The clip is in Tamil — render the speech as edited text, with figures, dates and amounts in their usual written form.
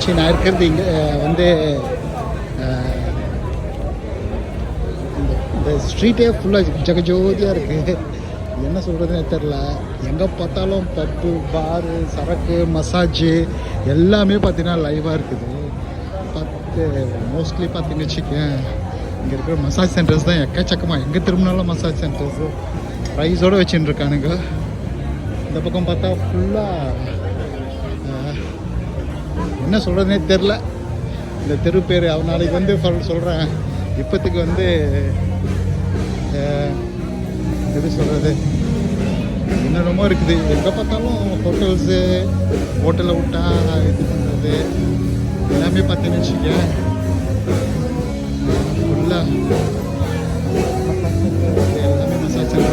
ஆக்சுவலி நான் இருக்கிறது இங்கே வந்து இந்த ஸ்ட்ரீட்டே ஃபுல்லாக ஜெகஜோதியாக இருக்குது. என்ன சொல்கிறதுனே தெரில. எங்கே பார்த்தாலும் பப்பு, பாரு, சரக்கு, மசாஜு எல்லாமே பார்த்தீங்கன்னா லைவாக இருக்குது. மோஸ்ட்லி பார்த்தீங்கன்னு வச்சுக்கேன், இங்கே இருக்கிற மசாஜ் சென்டர்ஸ் தான் எக்கச்சக்கமாக. எங்கே திரும்பினாலும் மசாஜ் சென்டர்ஸு ப்ரைஸோடு வச்சுட்டு இருக்கானுங்க. இந்த பக்கம் பார்த்தா ஃபுல்லாக என்ன சொல்கிறதுனே தெரில. இந்த தெரு பேர் நாளைக்கு வந்து சொல்கிறேன். இப்போத்துக்கு வந்து எப்படி சொல்கிறது, என்னென்னமோ இருக்குது. எங்கே பார்த்தாலும் ஹோட்டல்ஸு, ஹோட்டலில் விட்டா இது பண்ணுறது எல்லாமே பார்த்தீங்கன்னு வச்சுக்கேன் ஃபுல்லாக எல்லாமே மசாஜ் சென்டர்.